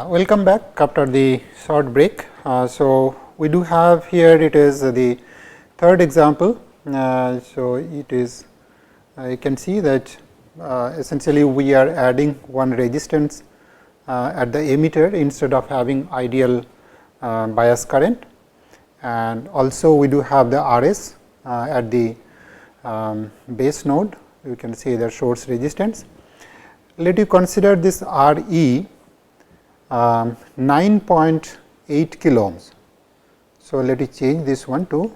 Welcome back after the short break. So, we do have here it is the third example. So, it is you can see that essentially we are adding one resistance at the emitter instead of having ideal bias current, and also we do have the RS at the base node. You can see the source resistance. Let you consider this RE 9.8 kilo ohms. So, let us change this one to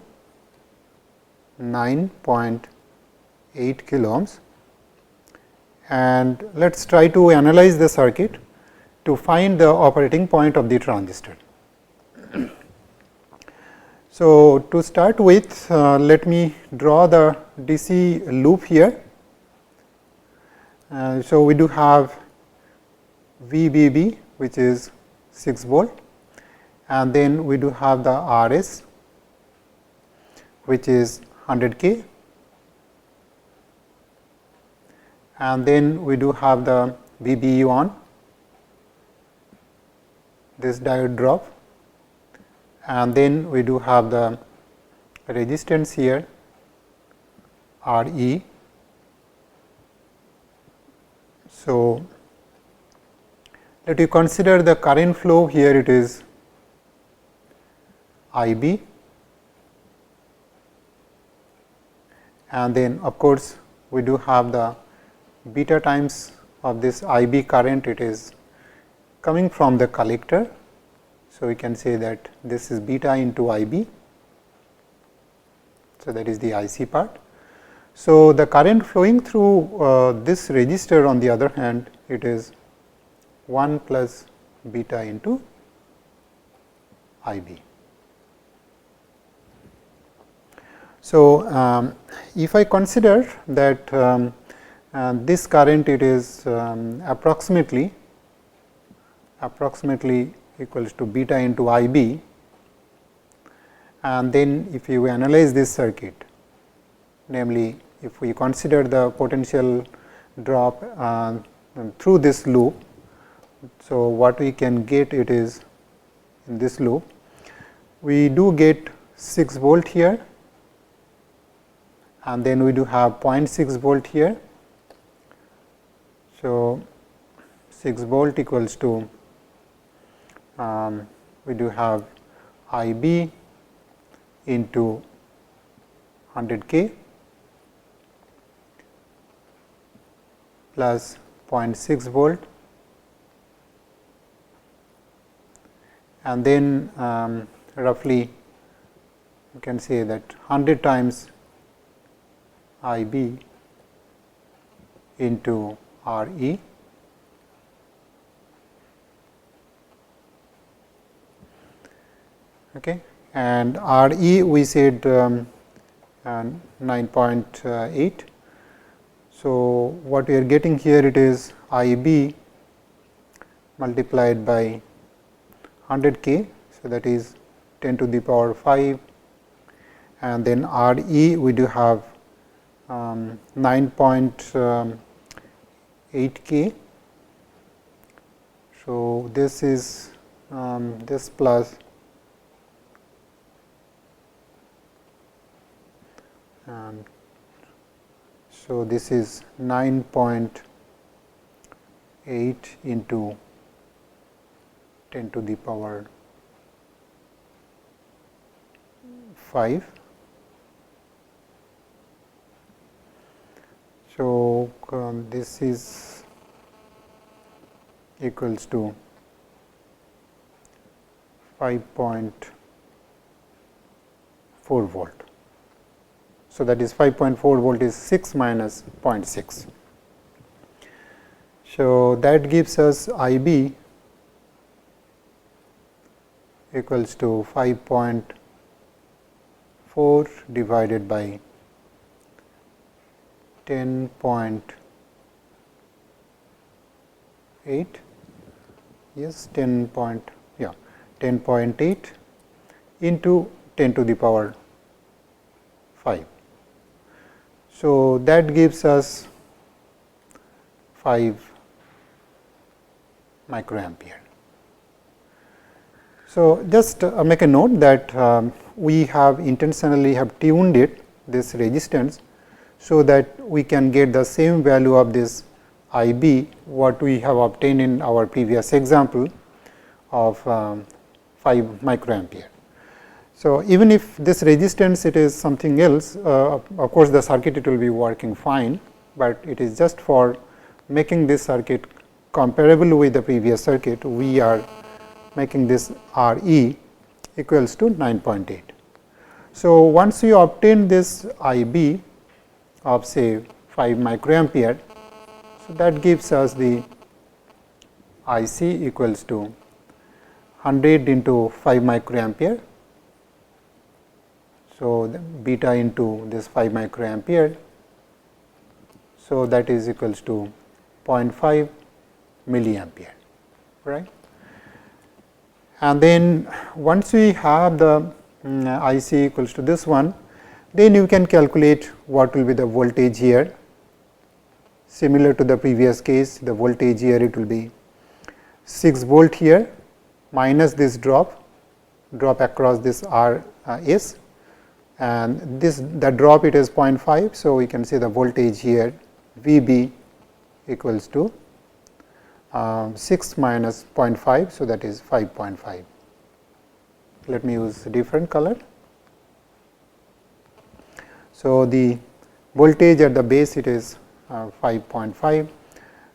9.8 kilo ohms, and let us try to analyze the circuit to find the operating point of the transistor. So, to start with, let me draw the DC loop here. So, we do have VBB, which is 6 volt, and then we do have the RS, which is 100 K, and then we do have the VBE on, this diode drop, and then we do have the resistance here RE. So, let you consider the current flow here, it is IB, and then of course, we do have the beta times of this IB current, it is coming from the collector. So, we can say that this is beta into IB. So, that is the IC part. So, the current flowing through this resistor on the other hand, it is 1 plus beta into IB. So, if I consider that this current it is approximately equals to beta into IB, and then if you analyze this circuit, namely if we consider the potential drop through this loop. So, what we can get it is in this loop, we do get 6 volt here, and then we do have 0.6 volt here. So, 6 volt equals to we do have IB into 100 K plus 0.6 volt, and then roughly you can say that 100 times IB into RE, okay, and RE we said 9.8. So, what we are getting here it is IB multiplied by 100 K. So, that is 10 to the power 5, and then RE we do have 9.8 K. So, this is this plus so this is 9.8 into 10 to the power 5. So, this is equals to 5.4 volt. So, that is 5.4 volt is 6 minus 0.6. So, that gives us IB equals to 5.4 divided by 10.8, yes 10.8 into 10 to the power 5. So, that gives us 5 microampere. So, just make a note that we have intentionally have tuned it this resistance, so that we can get the same value of this I b what we have obtained in our previous example of 5 microampere. So, even if this resistance it is something else, of course, the circuit it will be working fine, but it is just for making this circuit comparable with the previous circuit, we are making this R e equals to 9.8. So, once you obtain this I b of say 5 microampere, so that gives us the I c equals to 100 into 5 microampere. So, the beta into this 5 microampere. So, that is equals to 0.5 milliampere, right. And then once we have the I c equals to this one, then you can calculate what will be the voltage here. Similar to the previous case, the voltage here it will be 6 volt here minus this drop across this R s, and this the drop it is 0.5. So, we can say the voltage here V b equals to 6 minus 0.5. So, that is 5.5. Let me use a different color. So, the voltage at the base it is 5.5.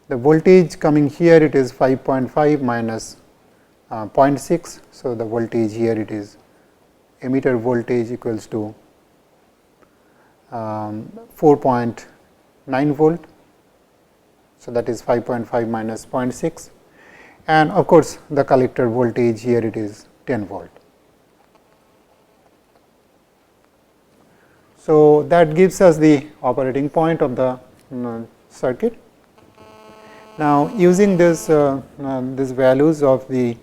The voltage coming here it is 5.5 minus 0.6. So, the voltage here it is emitter voltage equals to 4.9 volt. So, that is 5.5 minus 0.6, and of course, the collector voltage here it is 10 volt. So, that gives us the operating point of the circuit. Now, using this these values of the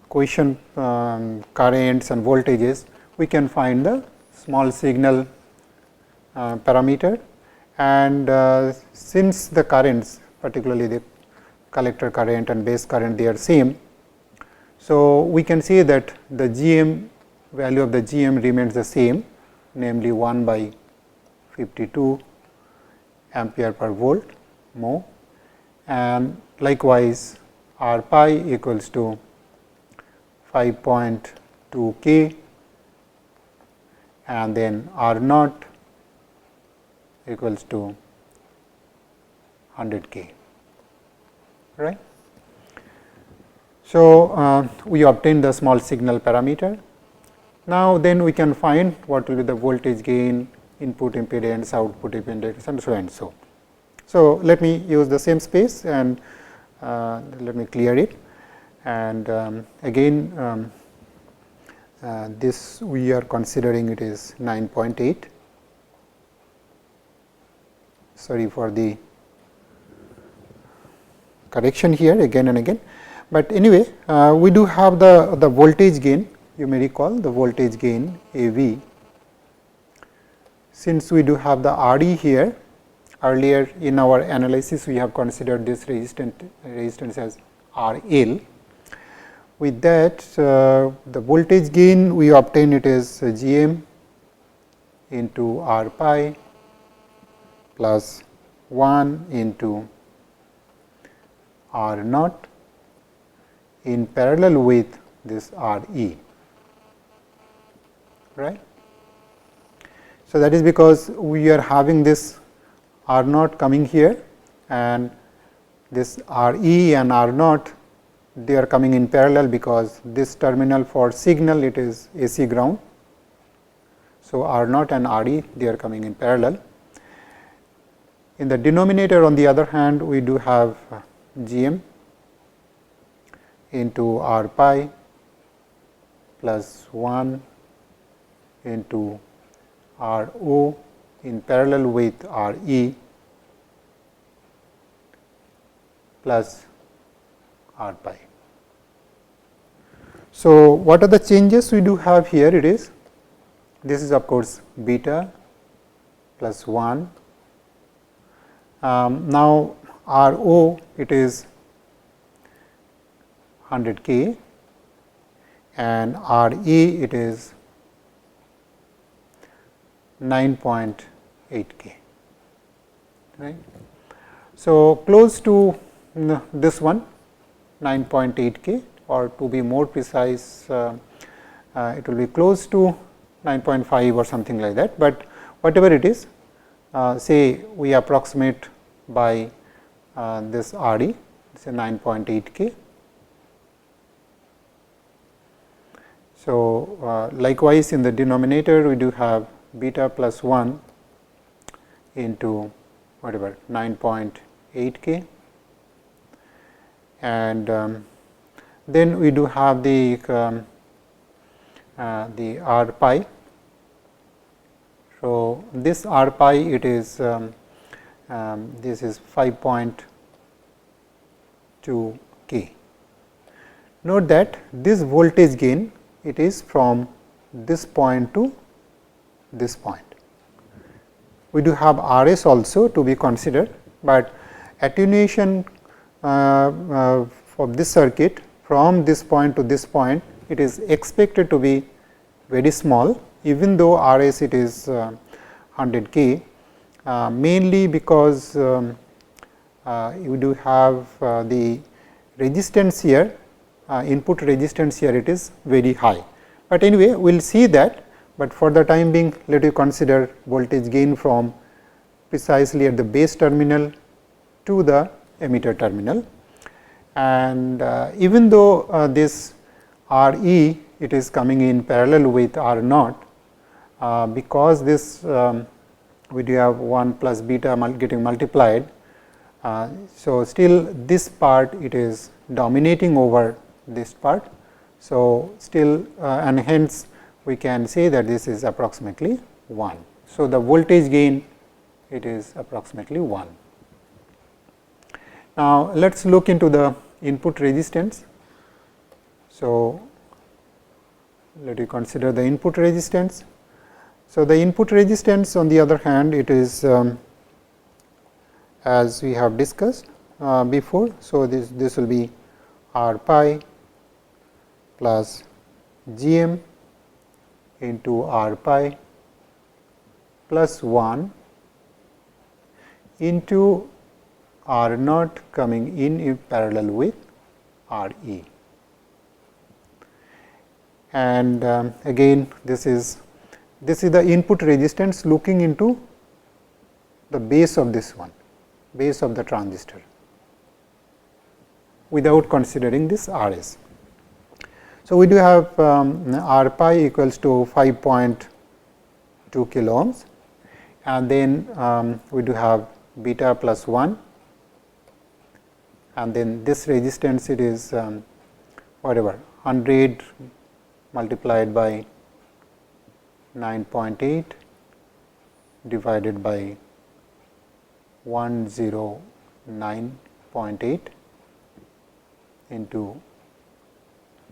quiescent currents and voltages, we can find the small signal parameter, and since the currents, particularly the collector current and base current, they are same. So, we can say that the GM value of the GM remains the same, namely 1 by 52 ampere per volt mho, and likewise R pi equals to 5.2 k, and then R naught equals to 100 k, right. So, we obtain the small signal parameter. Now, then we can find what will be the voltage gain, input impedance, output impedance, and so and so. So, let me use the same space and let me clear it, and again this we are considering it is 9.8. Sorry for the correction here again and again, but anyway we do have the voltage gain. You may recall the voltage gain A v. Since we do have the R e here, earlier in our analysis we have considered this resistance as R L. With that the voltage gain we obtain it is G m into R pi plus 1 into R naught in parallel with this R e, right. So, that is because we are having this R naught coming here, and this R e and R naught they are coming in parallel, because this terminal for signal it is AC ground. So, R naught and R e they are coming in parallel. In the denominator on the other hand, we do have G m into R pi plus 1 into R o in parallel with R e plus R pi. So, what are the changes we do have here? It is, this is of course beta plus 1. Now, R o it is 100 k, and R E it is 9.8 K, right. So, close to this one 9.8 K, or to be more precise it will be close to 9.5 or something like that, but whatever it is, say we approximate by this R E, say 9.8 K. So, likewise in the denominator we do have beta plus 1 into whatever 9.8 K, and then we do have the R pi. So, this R pi it is this is 5.2 K. Note that this voltage gain it is from this point to this point. We do have R s also to be considered, but attenuation for this circuit from this point to this point it is expected to be very small, even though R s it is 100 K, mainly because you do have the resistance here, input resistance here it is very high. But anyway, we will see that, but for the time being let you consider voltage gain from precisely at the base terminal to the emitter terminal. And even though this R E it is coming in parallel with R naught, because this we do have 1 plus beta getting multiplied. So, still this part it is dominating over this part. So, still and hence we can say that this is approximately 1. So, the voltage gain it is approximately 1. Now, let us look into the input resistance. So, let you consider the input resistance. So, the input resistance on the other hand it is as we have discussed before. So, this will be R pi plus G m into R pi plus 1 into R naught coming in parallel with R E. And again this is the input resistance looking into the base of this one, base of the transistor, without considering this R s. So, we do have R pi equals to 5.2 kilo ohms, and then we do have beta plus 1, and then this resistance it is whatever 100 multiplied by 9.8 divided by 109.8 into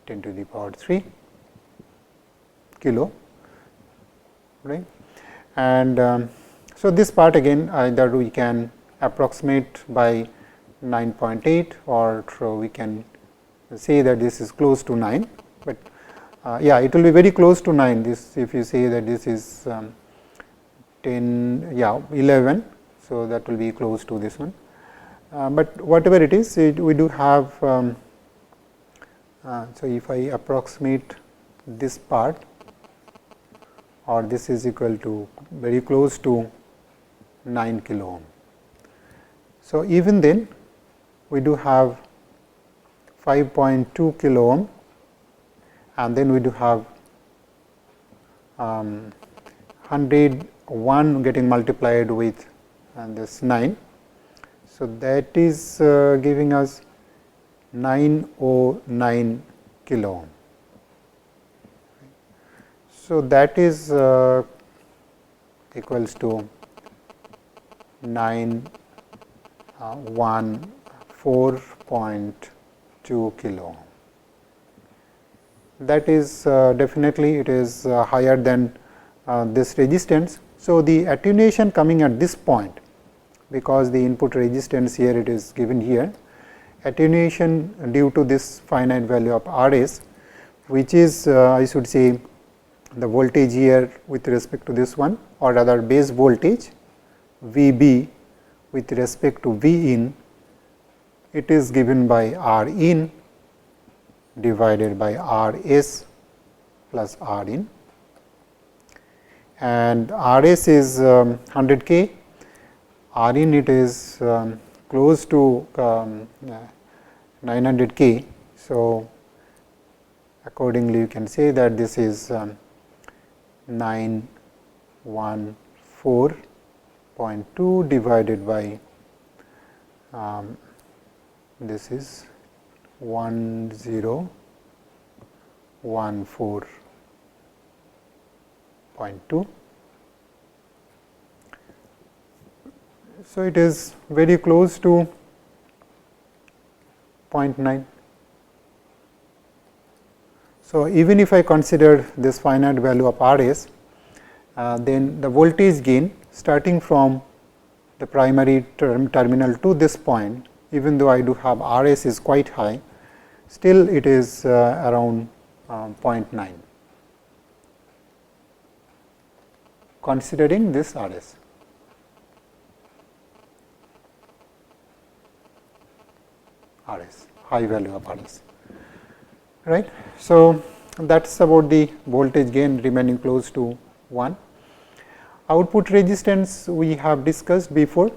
10 to the power 3 kilo, right. And so, this part again either we can approximate by 9.8 or we can say that this is close to 9, but yeah, it will be very close to 9. This if you say that this is 10, yeah 11. So, that will be close to this one, but whatever it is we do have. So, if I approximate this part, or this is equal to very close to 9 kilo ohm. So, even then we do have 5.2 kilo ohm, and then we do have 101 getting multiplied with this 9. So, that is giving us 909 kilo ohm. So, that is equals to 914.2 kilo ohm. That is definitely it is higher than this resistance. So, the attenuation coming at this point, because the input resistance here it is given here, attenuation due to this finite value of R s which is I should say the voltage here with respect to this one, or rather base voltage V b with respect to V in, it is given by R in divided by R s plus R in, and R s is 100 K, R in it is close to 900 K. So, accordingly you can say that this is 914.2 divided by this is 1014.2. So, it is very close to 0.9. So, even if I consider this finite value of R s, then the voltage gain starting from the primary terminal to this point, even though I do have R s is quite high, still it is around 0.9, considering this R s. R s, high value of R s, right. So, that is about the voltage gain remaining close to 1. Output resistance we have discussed before.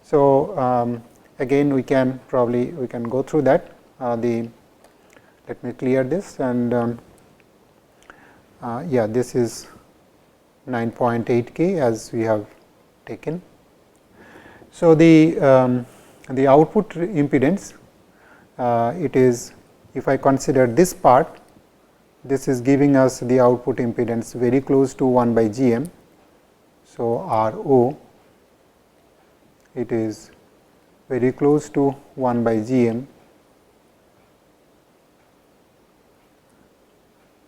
So, again we can go through that. Let me clear this, and yeah, this is 9.8 K as we have taken. So, the output impedance, it is, if I consider this part, this is giving us the output impedance very close to 1 by G m. So, R o, it is very close to 1 by G m,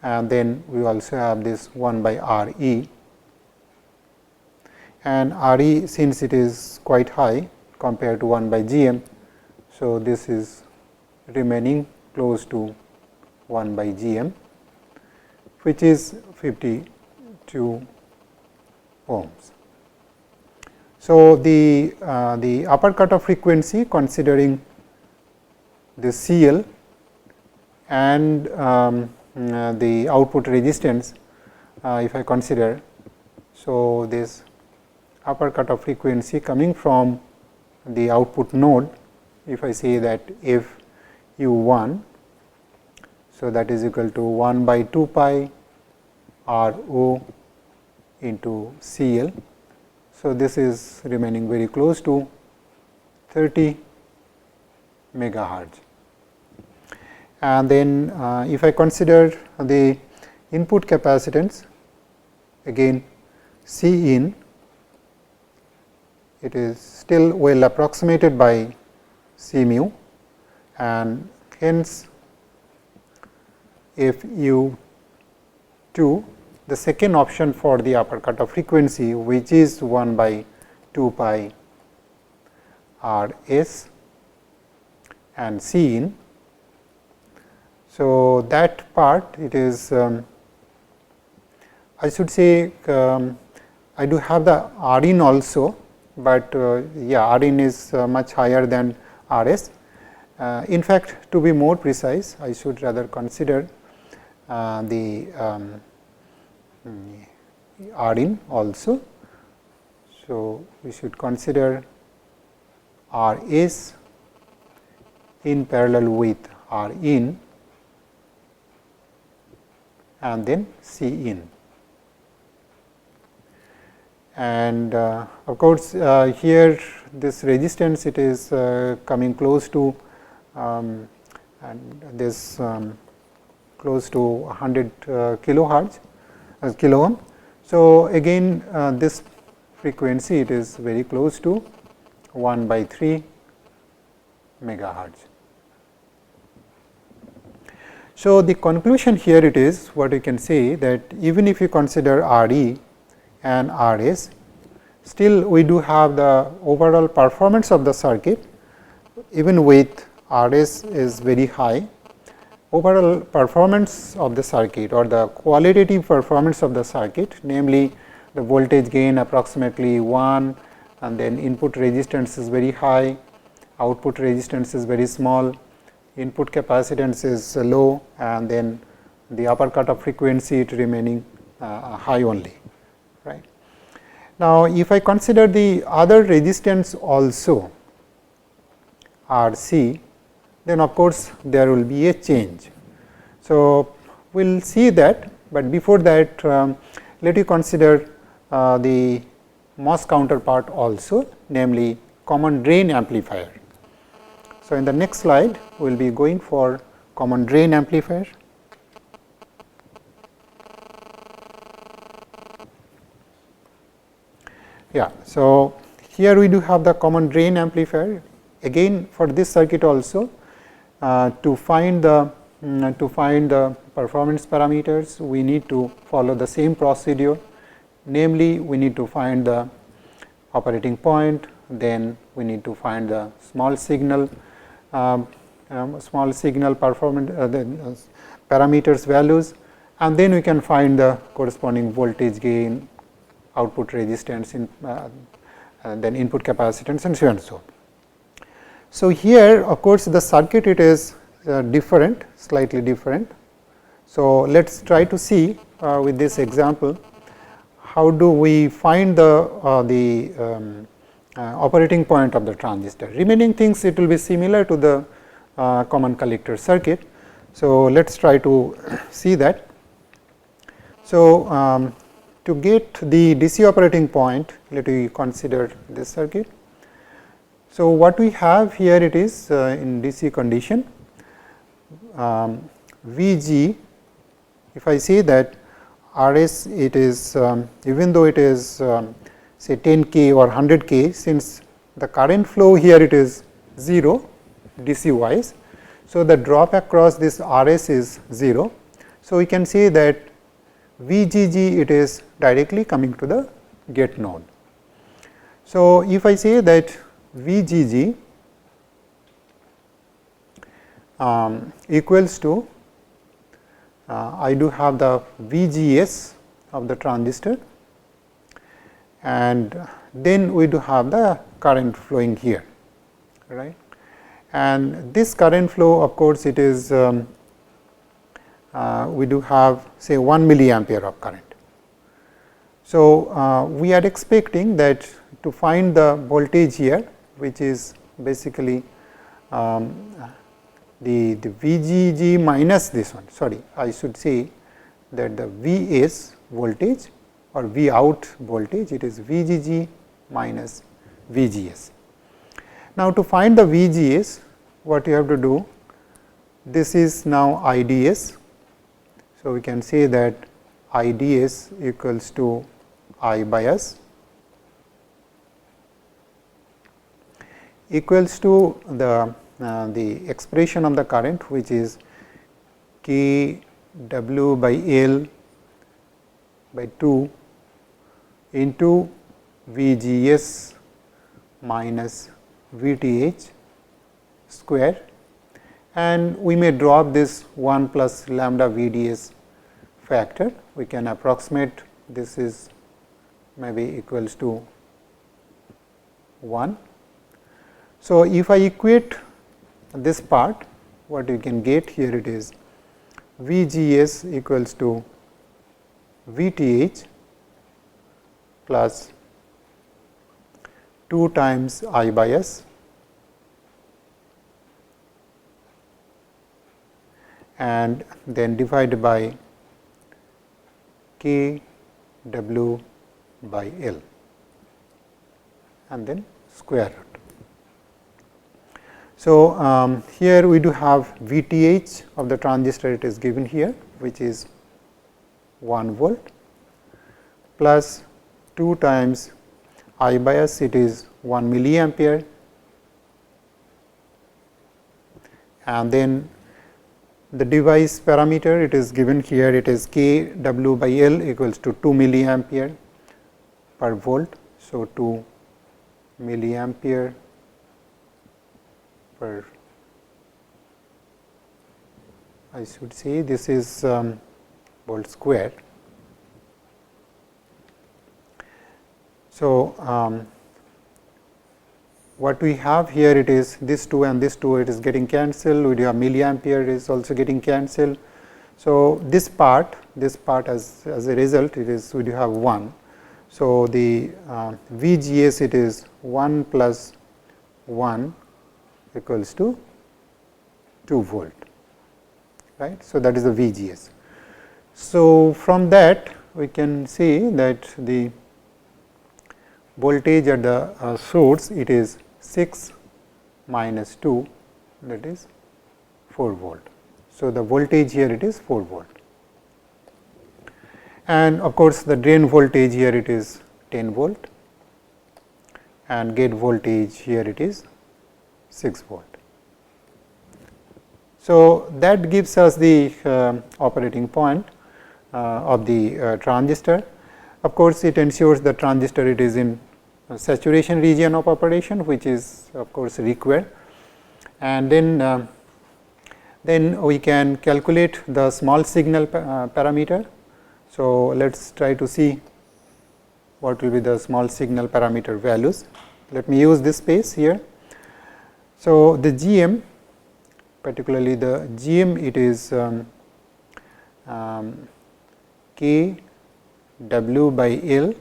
and then we also have this 1 by R e, and R e, since it is quite high compared to 1 by G m. So, this is remaining close to 1 by G m, which is 52 ohms. So, the upper cutoff frequency considering the CL and the output resistance, if I consider. So, this upper cutoff frequency coming from the output node, if I say that f u 1, so that is equal to 1 by 2 pi R o into C L. So, this is remaining very close to 30 megahertz. And then if I consider the input capacitance, again C in, it is still well approximated by C mu, and hence if u 2, the second option for the upper cutoff frequency, which is 1 by 2 pi R s and C in. So, that part it is I should say I do have the R in also, but yeah, R in is much higher than R s. In fact, to be more precise, I should rather consider the R in also. So, we should consider R s in parallel with R in, and then C in. And of course, here this resistance, it is coming close to and this close to 100 kilohertz kilo ohm. So, again this frequency, it is very close to 1 by 3 megahertz. So, the conclusion here it is what you can say, that even if you consider R e and R s, still we do have the overall performance of the circuit, even with R s is very high, overall performance of the circuit or the qualitative performance of the circuit, namely the voltage gain approximately 1, and then input resistance is very high, output resistance is very small, input capacitance is low, and then the upper cutoff frequency it remaining high only, right. Now, if I consider the other resistance also R C, then of course, there will be a change. So, we will see that, but before that let you consider the MOS counterpart also, namely common drain amplifier. So, in the next slide we will be going for common drain amplifier. Yeah, so here we do have the common drain amplifier. Again, for this circuit also, to find the performance parameters, we need to follow the same procedure. Namely, we need to find the operating point, then we need to find the small signal performance parameters values, and then we can find the corresponding voltage gain, output resistance, and then input capacitance, and so on and so on. So, here of course, the circuit it is different, slightly different. So, let us try to see with this example how do we find the operating point of the transistor. Remaining things it will be similar to the common collector circuit. So, let us try to see that. So, to get the DC operating point, let me consider this circuit. So, what we have here it is in DC condition Vg, if I say that Rs it is even though it is say 10 k or 100 k, since the current flow here it is 0 DC wise. So, the drop across this Rs is 0. So, we can say that Vgg it is directly coming to the gate node. So, if I say that Vgg equals to I do have the Vgs of the transistor, and then we do have the current flowing here, right. And this current flow of course, it is we do have say 1 milliampere of current. So, we are expecting that to find the voltage here, which is basically the Vgg minus this one, sorry, I should say that the Vs voltage or V out voltage, it is Vgg minus Vgs. Now, to find the Vgs, what you have to do, this is now IDS. So, we can say that IDS equals to I bias equals to the expression of the current, which is K W by L by 2 into Vgs minus Vth square, and we may drop this 1 plus lambda Vds factor. We can approximate this is maybe equals to 1. So, if I equate this part, what you can get here it is Vgs equals to Vth plus 2 times I bias and then divided by K W by L and then square root. So, here we do have Vth of the transistor, it is given here, which is 1 volt plus 2 times I bias, it is 1 milliampere, and then the device parameter it is given here, it is K W by L equals to 2 milliampere per volt. So, 2 milliampere per I should say this is volt square. So, what we have here, it is this 2 and this 2, it is getting cancelled. We have milliampere is also getting cancelled. So, this part as a result, it is we do have 1. So, the VGS, it is 1 plus 1 equals to 2 volt, right. So, that is the VGS. So, from that we can see that the voltage at the source, it is 6 minus 2, that is 4 volt. So, the voltage here, it is 4 volt, and of course, the drain voltage here, it is 10 volt, and gate voltage here, it is 6 volt. So, that gives us the operating point of the transistor. Of course, it ensures the transistor, it is in saturation region of operation, which is of course required, and then we can calculate the small signal parameter. So, let us try to see what will be the small signal parameter values. Let me use this space here. So, the GM, particularly the GM, it is K W by L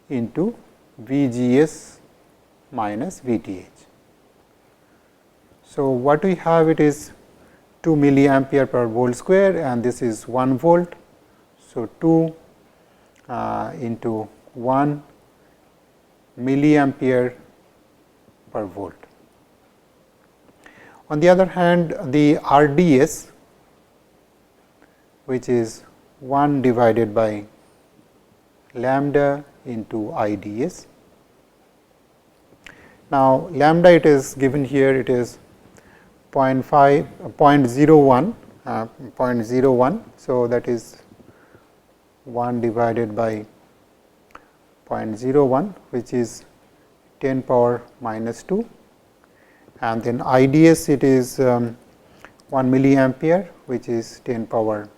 into VGS minus VTH. So, what we have, it is 2 milliampere per volt square, and this is 1 volt. So, 2 into 1 milliampere per volt. On the other hand, the RDS, which is 1 divided by lambda into IDS. Now, lambda, it is given here, it is 0.01. So, that is 1 divided by 0.01, which is 10 power minus 2, and then IDS, it is 1 milliampere, which is 10 power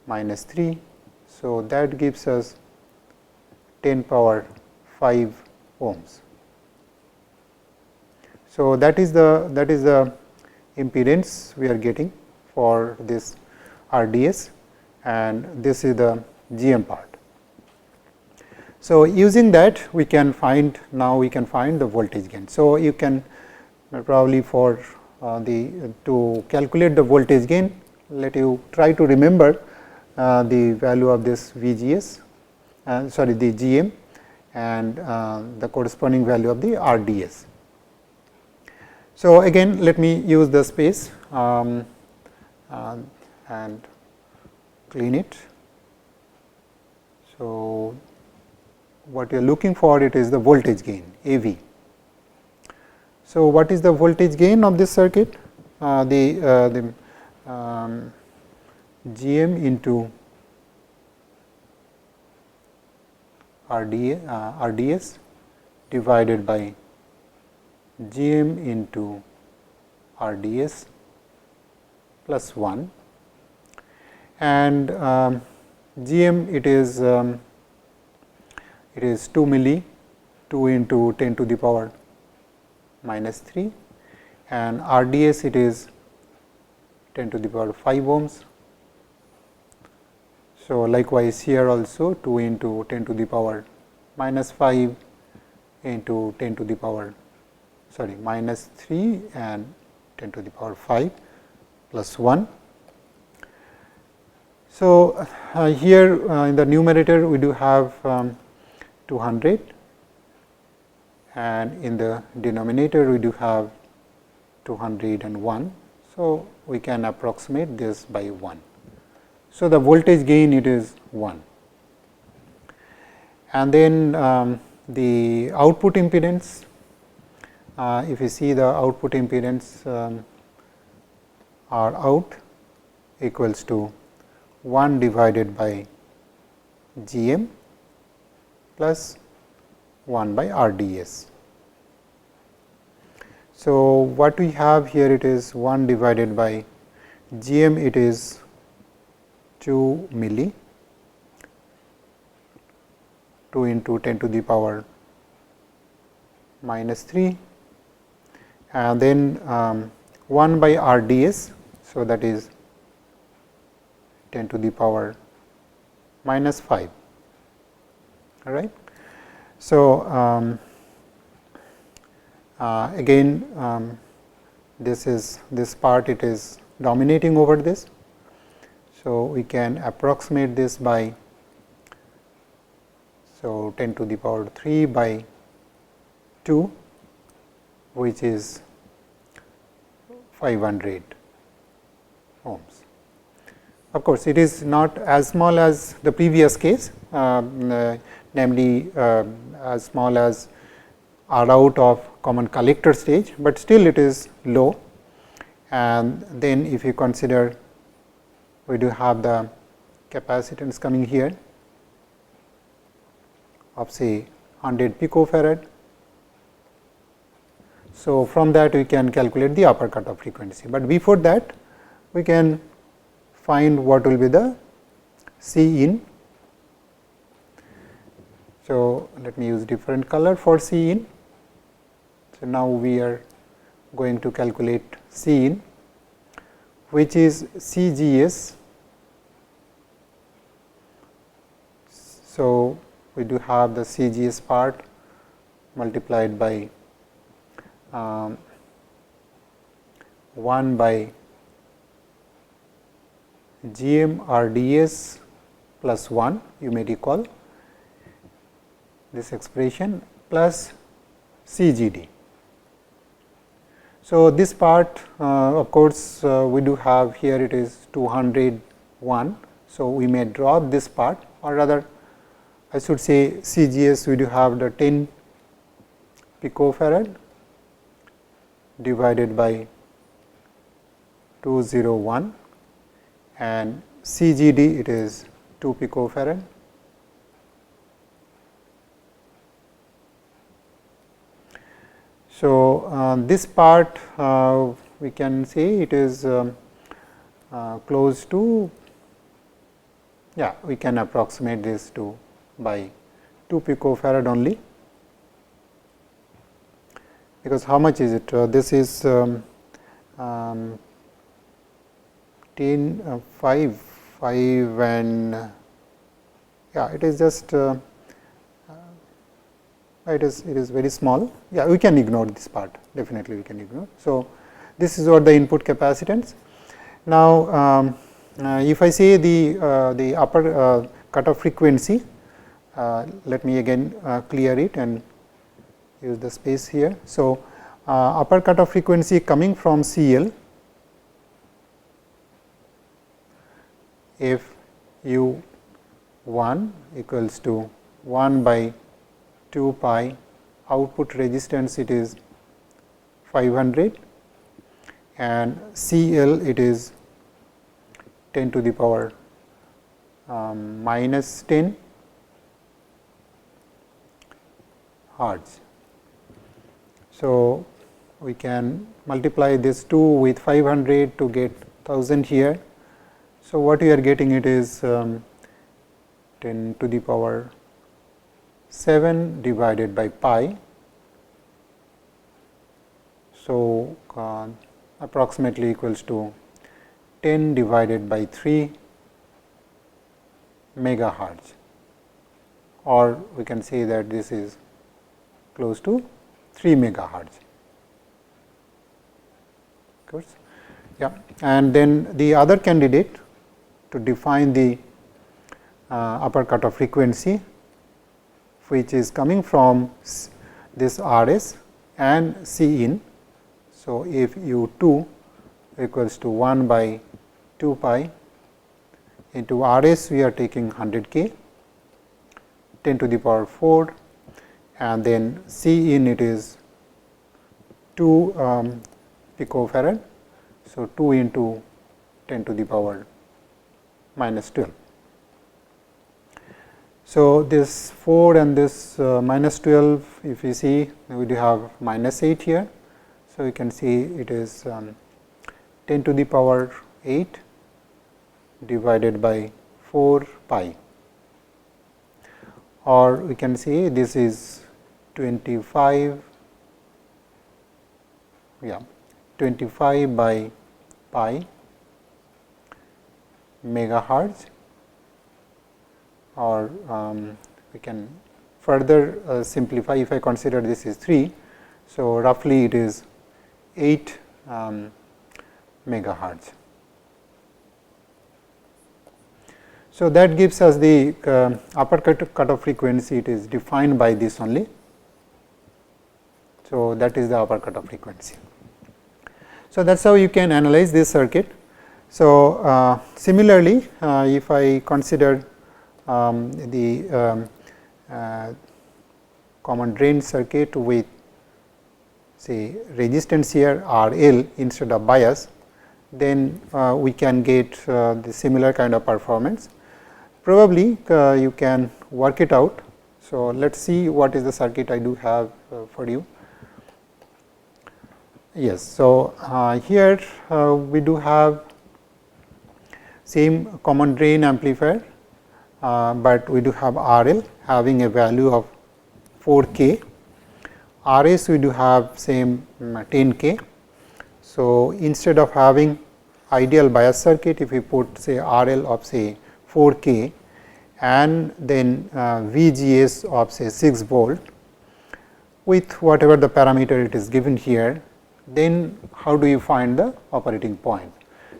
minus 3. So, that gives us 10 power 5 ohms. So, that is the impedance we are getting for this RDS, and this is the GM part. So, using that we can find the voltage gain. So, you can probably for to calculate the voltage gain, let you try to remember the value of this VGS, the GM, and the corresponding value of the RDS. So, again let me use the space and clean it. So, what you are looking for, it is the voltage gain AV. So, what is the voltage gain of this circuit? The GM into RDS divided by GM into RDS plus 1, and GM, it is 2 milli, 2 into 10 to the power minus 3, and RDS, it is 10 to the power 5 ohms. So, likewise here also 2 into 10 to the power minus 5 into 10 to the power minus 3 and 10 to the power 5 plus 1. So, here in the numerator we do have 200, and in the denominator we do have 201. So, we can approximate this by 1. So, the voltage gain, it is 1, and then the output impedance. If you see the output impedance, R out equals to 1 divided by GM plus 1 by RDS. So, what we have here, it is 1 divided by gm it is 2 milli, 2 into 10 to the power minus 3, and then 1 by RDS. So, that is 10 to the power minus 5. All right. So, again this part it is dominating over this. So, we can approximate this by 10 to the power 3 by 2, which is 500 ohms. Of course, it is not as small as the previous case, namely as small as R out of common collector stage, but still it is low. And then if you consider, we do have the capacitance coming here of say 100 picofarad. So, from that we can calculate the upper cutoff frequency, but before that we can find what will be the C in. So, let me use different color for C in. So, now we are going to calculate C in, which is CGS. So, we do have the CGS part multiplied by 1 by GM RDS plus 1, you may recall this expression, plus CGD. So, this part of course, we do have here it is 201. So, we may drop this part, or rather I should say CGS we do have the 10 picofarad divided by 201, and CGD it is 2 picofarad. So, this part we can say it is close to, we can approximate this to by 2 picofarad only, because how much is it? This is 10 5 and it is just it is very small. We can ignore this part, definitely we can ignore. So, this is what the input capacitance. Now, if I say the upper cutoff frequency, let me again clear it and use the space here. So, upper cutoff frequency coming from CL, if U 1 equals to 1 by 2 pi, output resistance it is 500, and CL it is 10 to the power minus 10 hertz. So, we can multiply this 2 with 500 to get 1000 here. So, what we are getting it is 10 to the power 7 divided by pi. So, approximately equals to 10 divided by 3 megahertz, or we can say that this is close to 3 megahertz. Of course, and then the other candidate to define the upper cutoff frequency, which is coming from this RS and C in. So, if U 2 equals to 1 by 2 pi into RS, we are taking 100 K, 10 to the power 4, and then C in it is 2 picofarad. So, 2 into 10 to the power minus 12. So, this 4 and this minus 12, if you see, we do have minus 8 here. So, you can see it is 10 to the power 8 divided by 4 pi, or we can say this is 25 by pi megahertz, or we can further simplify if I consider this is 3. So, roughly it is 8 megahertz. So, that gives us the upper cutoff frequency. It is defined by this only. So, that is the upper cutoff frequency. So, that is how you can analyze this circuit. So, similarly, if I consider the common drain circuit with say resistance here R L instead of bias, then we can get the similar kind of performance. Probably you can work it out. So, let us see what is the circuit I do have for you. Yes. So, here we do have same common drain amplifier, but we do have R L having a value of 4 k, R S we do have same 10 k. So, instead of having ideal bias circuit, if we put say R L of say 4 k and then V G S of say 6 volt with whatever the parameter it is given here, then how do you find the operating point?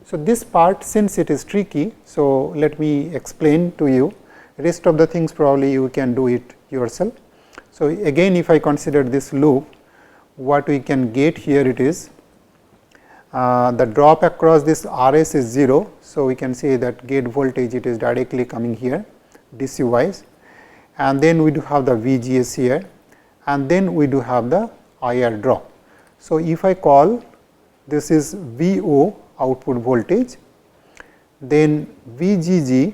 So, this part since it is tricky, so let me explain to you. Rest of the things probably you can do it yourself. So, again if I consider this loop, what we can get here it is the drop across this R S is 0. So, we can say that gate voltage it is directly coming here DC wise, and then we do have the V G S here, and then we do have the IR drop. So, if I call this is V O output voltage, then VGG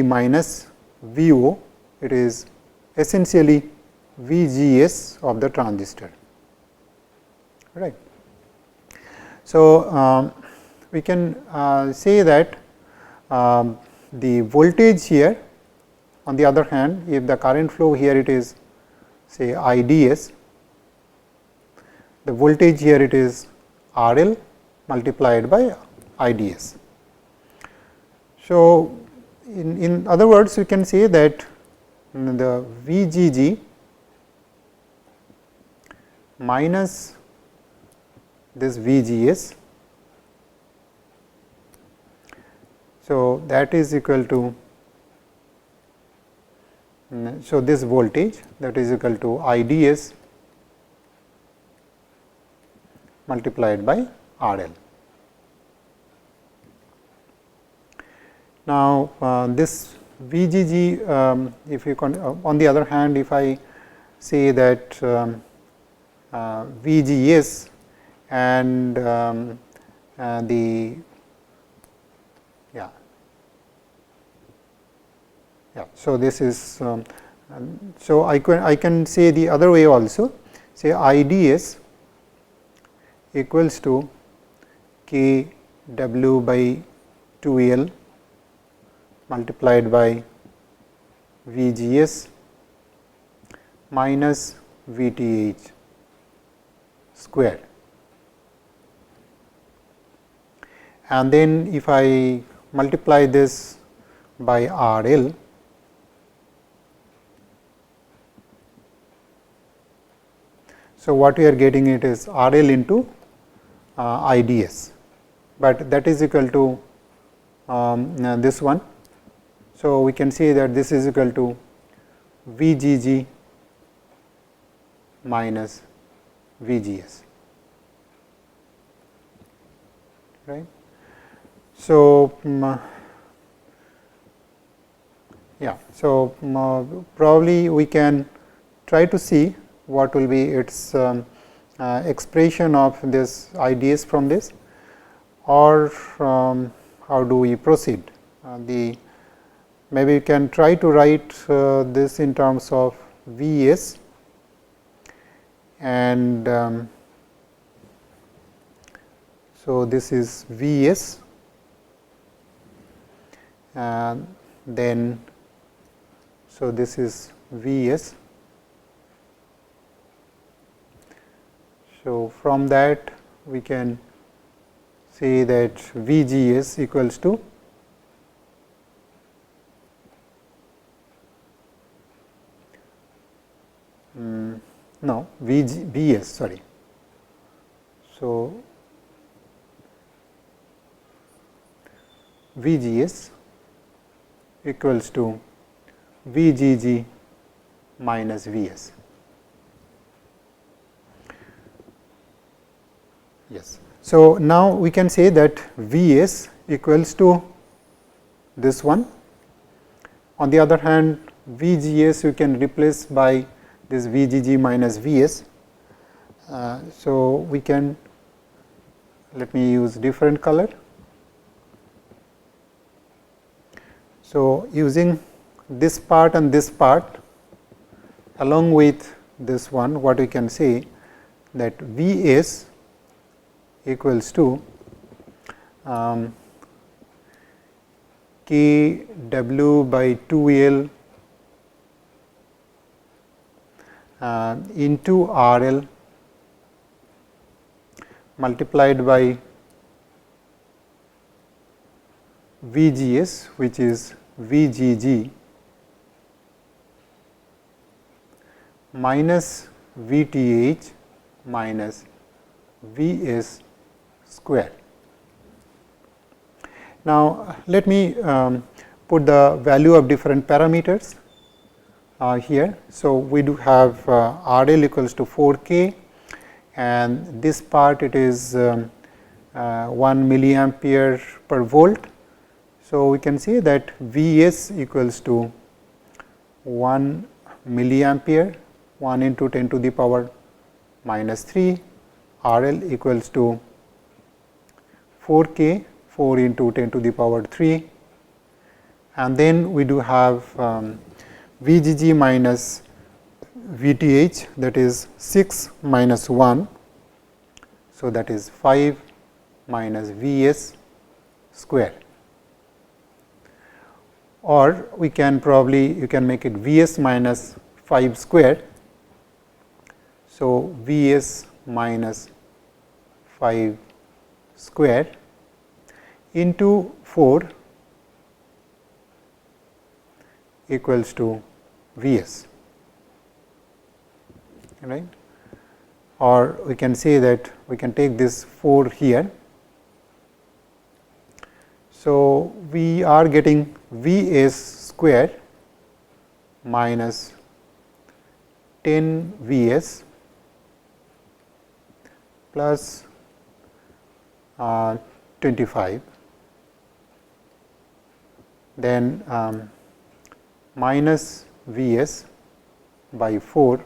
minus VO, it is essentially VGS of the transistor, right. So, we can say that the voltage here, on the other hand, if the current flow here it is say IDS, the voltage here it is RL multiplied by IDS. So, in other words, we can say that the VGG minus this VGS, so that is equal to, so this voltage that is equal to IDS multiplied by RL. Now, this VGG, if you on the other hand, if I say that VGS and the so this is so I can say the other way also, say IDS equals to K W by 2L multiplied by VGS minus VTH square. And then if I multiply this by RL, so what we are getting it is RL into IDS, but that is equal to this one. So, we can say that this is equal to VGG minus VGS, right. So, so probably we can try to see what will be its expression of this IDS from this, or how do we proceed. Maybe we can try to write this in terms of Vs and So, this is V s, and then so this is V s. So, from that we can say that V g s equals to no V s, sorry. So, V g s equals to V g g minus V s. Yes. So, now we can say that V s equals to this one. On the other hand, V g s we can replace by this V g g minus V s. So, we can, let me use different color. So, using this part and this part along with this one, what we can say that V s equals to K W by 2 L into R L multiplied by V g s, which is V g g minus V t h minus V s square. Now, let me put the value of different parameters here. So, we do have R L equals to 4 K, and this part it is 1 milliampere per volt. So, we can say that V s equals to 1 milliampere, 1 into 10 to the power minus 3, R L equals to 4 K, 4 into 10 to the power 3, and then we do have V g g minus V t h, that is 6 minus 1. So, that is 5 minus V s square, or we can probably, you can make it V s minus 5 square. So, V s minus 5 square into 4 equals to V s, right. Or we can say that we can take this 4 here. So, we are getting V s square minus 10 V s plus 25, then minus V s by 4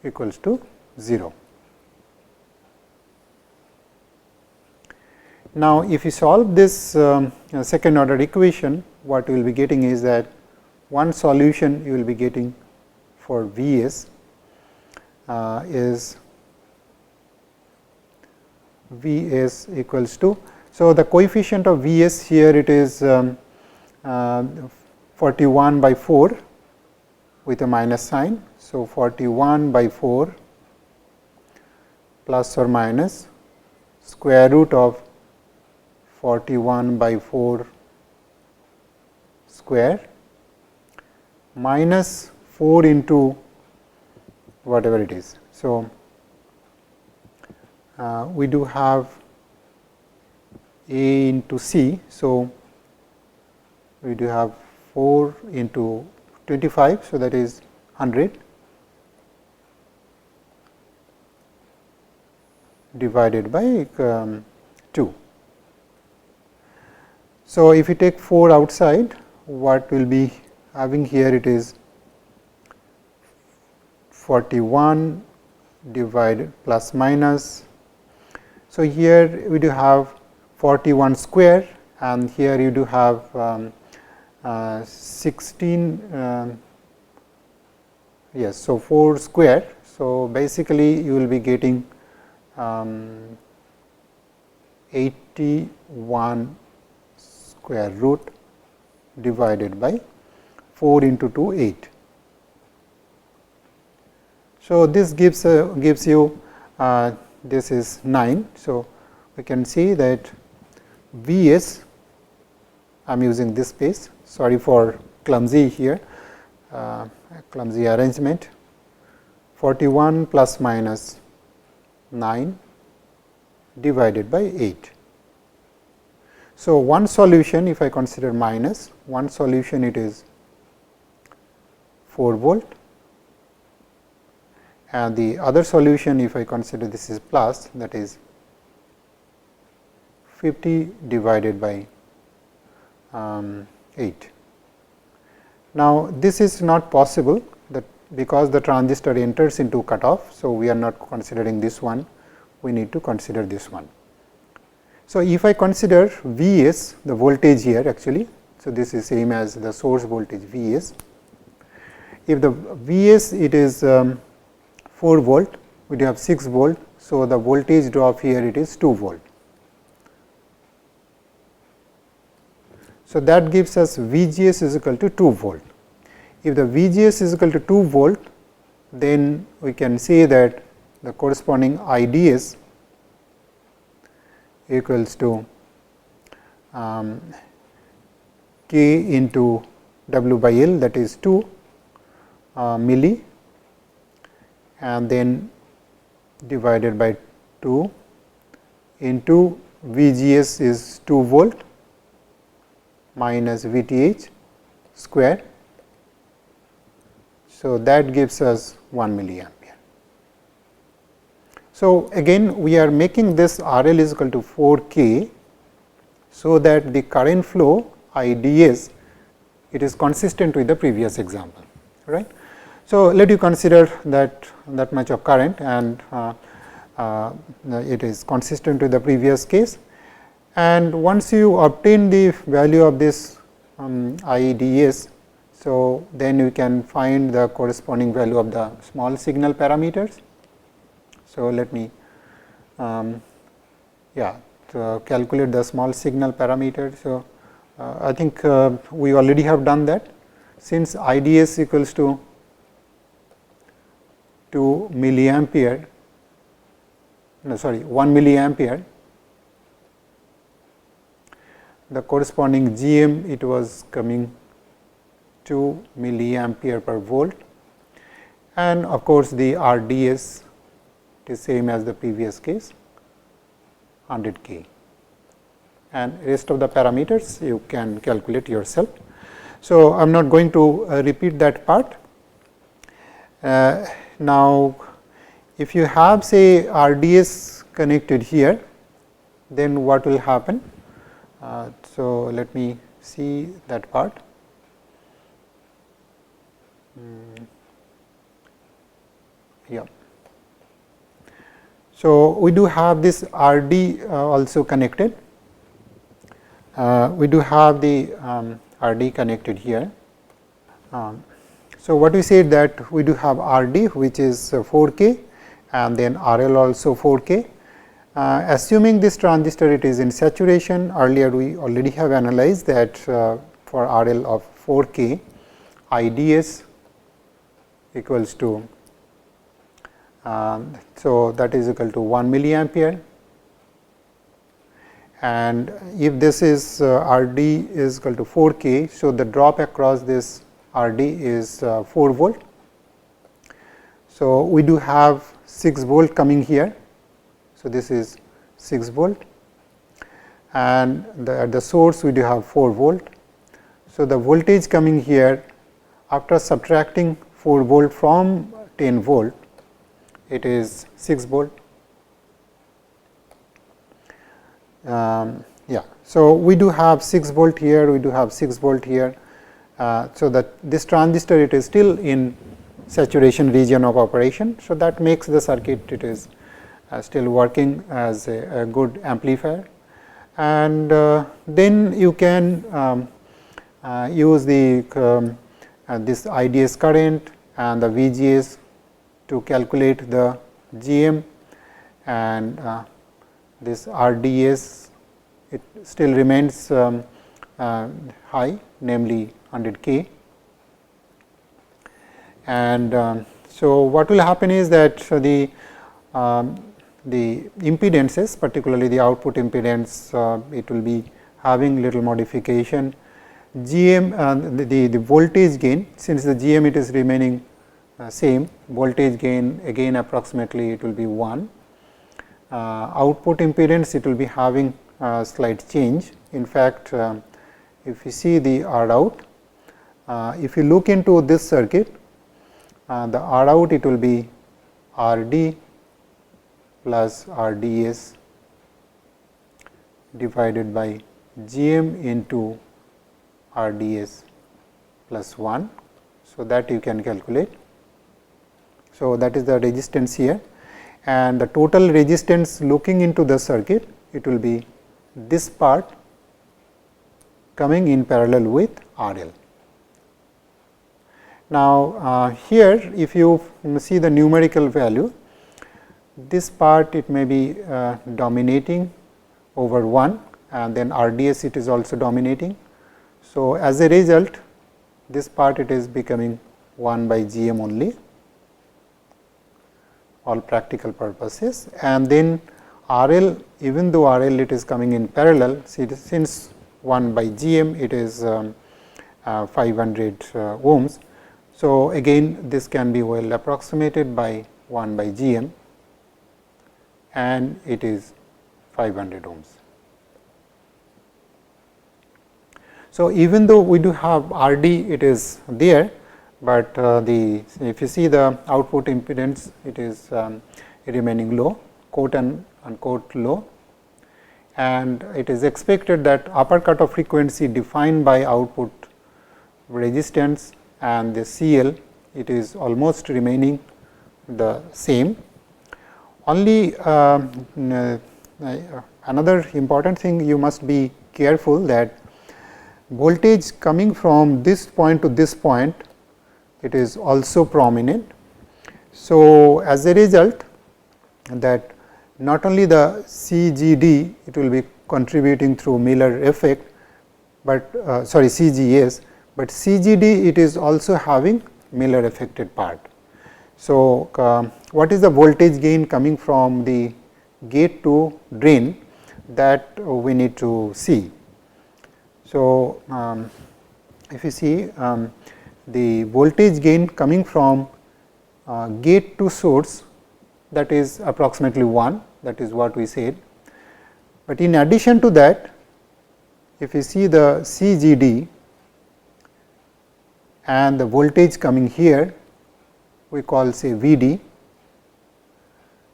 equals to 0. Now, if you solve this second order equation, what we will be getting is that one solution you will be getting for V s is V s equals to, so the coefficient of V s here it is 41 by 4 with a minus sign. So, 41 by 4 plus or minus square root of 41 by 4 square minus 4 into whatever it is. So, we do have A into C. So, we do have 4 into 25. So, that is 100 divided by 2. So, if you take 4 outside, what will be having here, it is 41 divided plus minus. So, here we do have 41 square, and here you do have 16, yes. So, 4 square. So, basically you will be getting 81 square root divided by 4 into 2, 8. So, this gives you this is 9. So, we can see that Vs, I am using this space, sorry for clumsy here, clumsy arrangement, 41 plus minus 9 divided by 8. So, one solution, if I consider minus, one solution it is 4 volt, and the other solution, if I consider this is plus, that is 50 divided by 8. Now, this is not possible, that because the transistor enters into cutoff. So, we are not considering this one, we need to consider this one. So, if I consider Vs, the voltage here actually, so this is same as the source voltage Vs. If the Vs it is 4 volt, we do have 6 volt. So, the voltage drop here it is 2 volt. So, that gives us Vgs is equal to 2 volt. If the Vgs is equal to 2 volt, then we can say that the corresponding IDs equals to K into W by L, that is 2 milli, and then divided by 2 into Vgs is 2 volt minus Vth square. So, that gives us 1 milliampere. So, again we are making this RL is equal to 4K, so that the current flow IDS it is consistent with the previous example, right. So, let you consider that much of current, and it is consistent with the previous case. And once you obtain the value of this IDS, so then you can find the corresponding value of the small signal parameters. So, let me calculate the small signal parameter. So, I think we already have done that. Since IDS equals to 2 milliampere, no sorry 1 milliampere, the corresponding GM it was coming 2 milliampere per volt, and of course, the RDS it is same as the previous case 100 K, and rest of the parameters you can calculate yourself. So, I am not going to repeat that part. Now, if you have say RDS connected here, then what will happen? So, let me see that part. Yeah. So, we do have this RD also connected. We do have the RD connected here. So, what we said that we do have RD which is 4K, and then RL also 4K. Assuming this transistor it is in saturation, earlier we already have analyzed that for RL of 4K, IDS equals to, so that is equal to 1 milliampere, and if this is RD is equal to 4K, so the drop across this RD is 4 volt. So, we do have 6 volt coming here. So, this is 6 volt, and at the source we do have 4 volt. So, the voltage coming here after subtracting 4 volt from 10 volt, it is 6 volt. So, we do have 6 volt here, we do have 6 volt here. So, that this transistor it is still in saturation region of operation. So, that makes the circuit it is still working as a good amplifier, and then you can use the this IDS current and the VGS to calculate the GM, and this RDS, it still remains high, namely 100K. And so, what will happen is that the impedances, particularly the output impedance, it will be having little modification. GM, the voltage gain, since the GM it is remaining same, voltage gain again approximately it will be 1. Output impedance, it will be having a slight change. In fact, if you see the R out, if you look into this circuit, the R out it will be RD plus RDS divided by GM into RDS plus 1. So, that you can calculate. So, that is the resistance here, and the total resistance looking into the circuit, it will be this part coming in parallel with RL. Now, here if you see the numerical value, this part it may be dominating over 1, and then RDS it is also dominating. So, as a result, this part it is becoming 1 by GM only, all practical purposes, and then RL, even though RL it is coming in parallel, since 1 by GM it is 500 ohms. So, again this can be well approximated by 1 by GM, and it is 500 ohms. So, even though we do have RD it is there, but if you see the output impedance, it is remaining low, quote unquote low, and it is expected that upper cutoff frequency defined by output resistance and the CL, it is almost remaining the same. Only another important thing, you must be careful that voltage coming from this point to this point, it is also prominent. So, as a result, that not only the CGD it will be contributing through Miller effect, but CGS, but CGD it is also having Miller affected part. So, what is the voltage gain coming from the gate to drain, that we need to see. So, if you see the voltage gain coming from gate to source, that is approximately 1, that is what we said. But in addition to that, if you see the CGD and the voltage coming here, we call say Vd.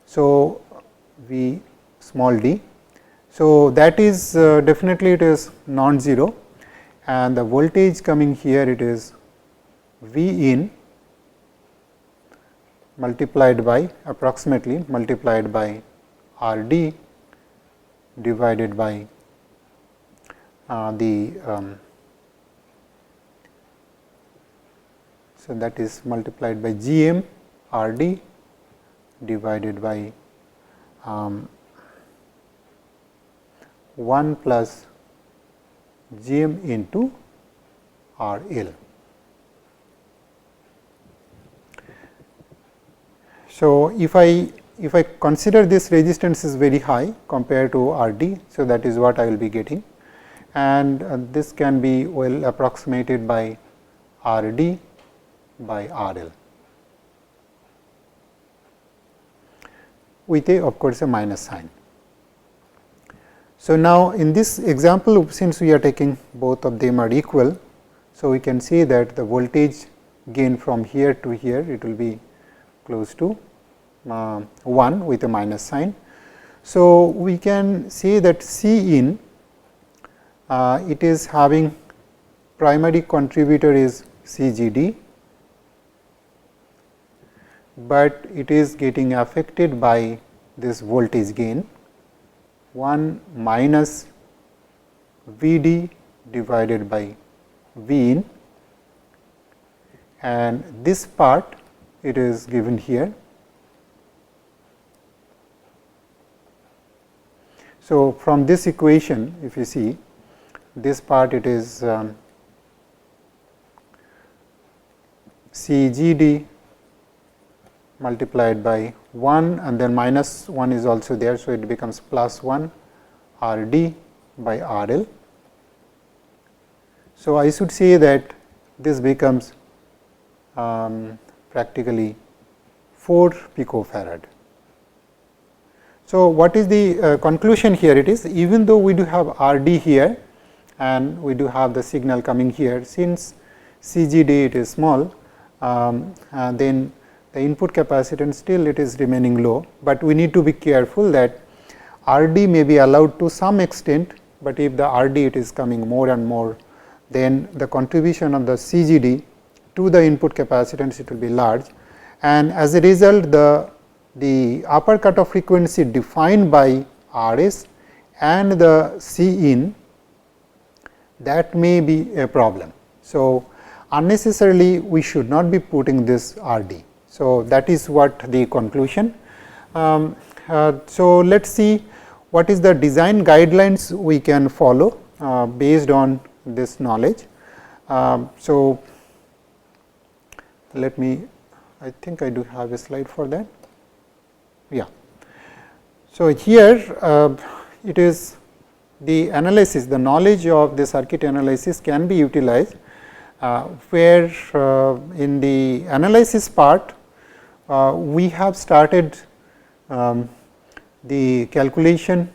So, V small d. So, that is definitely it is non-zero, and the voltage coming here it is V in multiplied by approximately multiplied by R d divided by so that is multiplied by G m R d divided by 1 plus G m into R L. So, if I consider this resistance is very high compared to R d, so that is what I will be getting, and this can be well approximated by R d by R L with of course a minus sign. So, now in this example, since we are taking both of them are equal, so we can see that the voltage gain from here to here it will be close to 1 with a minus sign. So, we can say that C in it is having primary contributor is CGD, but it is getting affected by this voltage gain 1 minus Vd divided by V in, and this part it is given here. So, from this equation if you see this part, it is CGD multiplied by 1 and then minus 1 is also there. So, it becomes plus 1 RD by RL. So, I should say that this becomes practically 4 picofarad. So, what is the conclusion here? It is, even though we do have RD here and we do have the signal coming here, since CGD it is small, then the input capacitance still it is remaining low, but we need to be careful that RD may be allowed to some extent, but if the RD it is coming more and more, then the contribution of the CGD to the input capacitance it will be large, and as a result the upper cutoff frequency defined by RS and the C in, that may be a problem. So, unnecessarily we should not be putting this RD. So, that is what the conclusion. So, let us see what is the design guidelines we can follow based on this knowledge. So, let me, I think I do have a slide for that. Yeah. So, here it is the analysis, the knowledge of the circuit analysis can be utilized, where in the analysis part we have started the calculation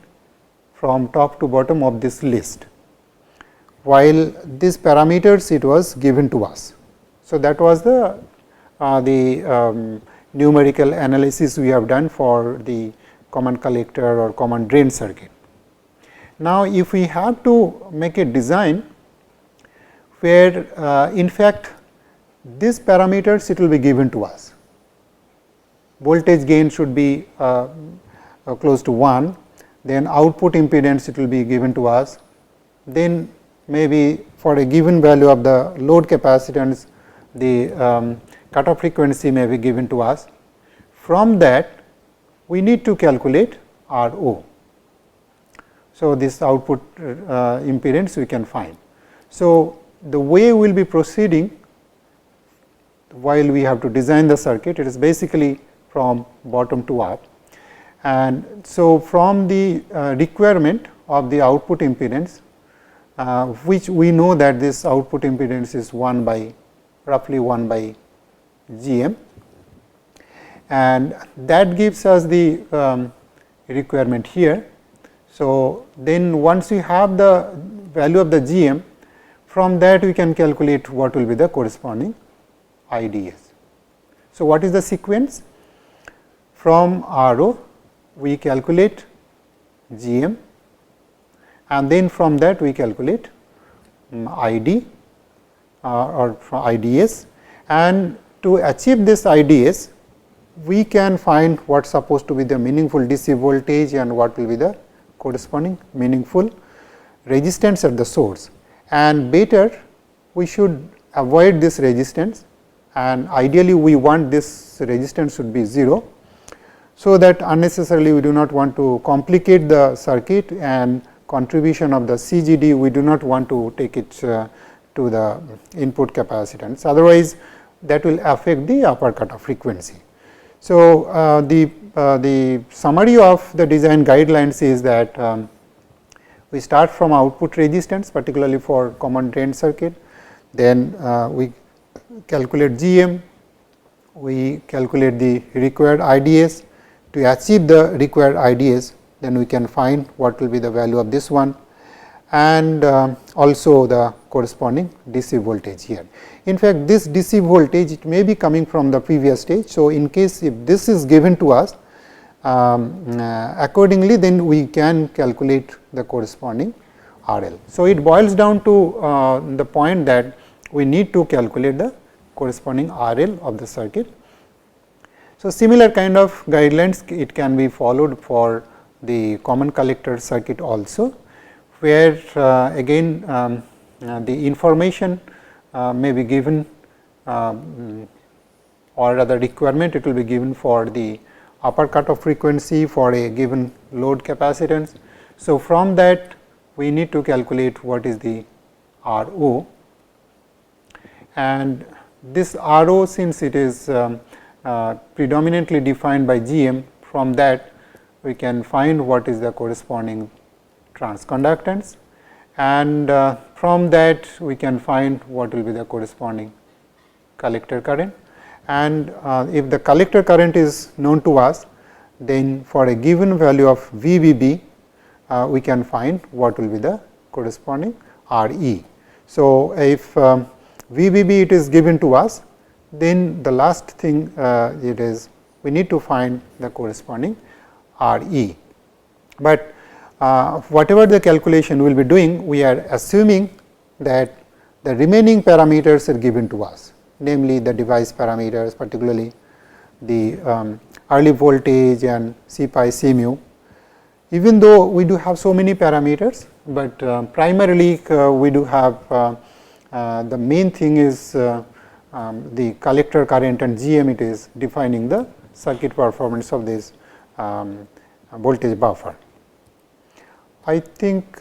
from top to bottom of this list, while these parameters it was given to us. So, that was the numerical analysis we have done for the common collector or common drain circuit. Now, if we have to make a design where in fact these parameters it will be given to us, voltage gain should be close to 1, then output impedance it will be given to us, then maybe for a given value of the load capacitance the cutoff frequency may be given to us. From that we need to calculate RO. So, this output impedance we can find. So, the way we will be proceeding while we have to design the circuit, it is basically from bottom to up. And so, from the requirement of the output impedance, which we know that this output impedance is 1 by roughly 1 by GM, and that gives us the requirement here. So, then once we have the value of the GM, from that we can calculate what will be the corresponding IDS. So, what is the sequence? From RO we calculate GM, and then from that we calculate ID or IDS, and to achieve this IDS we can find what is supposed to be the meaningful DC voltage and what will be the corresponding meaningful resistance at the source, and better we should avoid this resistance, and ideally we want this resistance should be 0. So, that unnecessarily we do not want to complicate the circuit, and contribution of the CGD we do not want to take it to the input capacitance, otherwise that will affect the upper cutoff frequency. So, the summary of the design guidelines is that we start from output resistance, particularly for common drain circuit, then we calculate GM, we calculate the required IDS. To achieve the required IDS, then we can find what will be the value of this one, and also the corresponding DC voltage here. In fact, this DC voltage it may be coming from the previous stage. So, in case if this is given to us accordingly, then we can calculate the corresponding RL. So, it boils down to the point that we need to calculate the corresponding RL of the circuit. So, similar kind of guidelines it can be followed for the common collector circuit also, where again the information may be given or rather requirement it will be given for the upper cutoff frequency for a given load capacitance. So, from that we need to calculate what is the RO, and this RO, since it is predominantly defined by GM, from that we can find what is the corresponding transconductance, and from that we can find what will be the corresponding collector current. And if the collector current is known to us, then for a given value of VBB, we can find what will be the corresponding RE. So, if VBB it is given to us, then the last thing it is we need to find the corresponding RE. But whatever the calculation we will be doing, we are assuming that the remaining parameters are given to us, namely the device parameters, particularly the early voltage and C pi C mu. Even though we do have so many parameters, but primarily we do have the main thing is the collector current and GM, it is defining the circuit performance of this voltage buffer. I think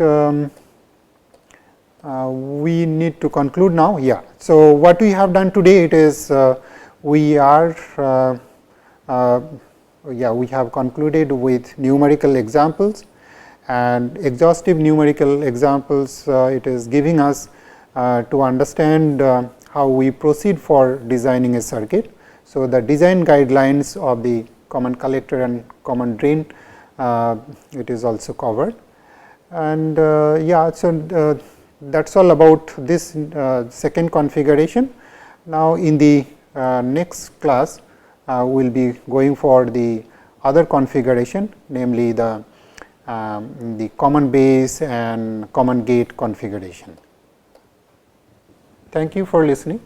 we need to conclude now. Yeah. So, what we have done today, it is we are we have concluded with numerical examples, and exhaustive numerical examples it is giving us to understand how we proceed for designing a circuit. So, the design guidelines of the common collector and common drain it is also covered, and yeah, so that is all about this second configuration. Now, in the next class we will be going for the other configuration, namely the common base and common gate configuration. Thank you for listening.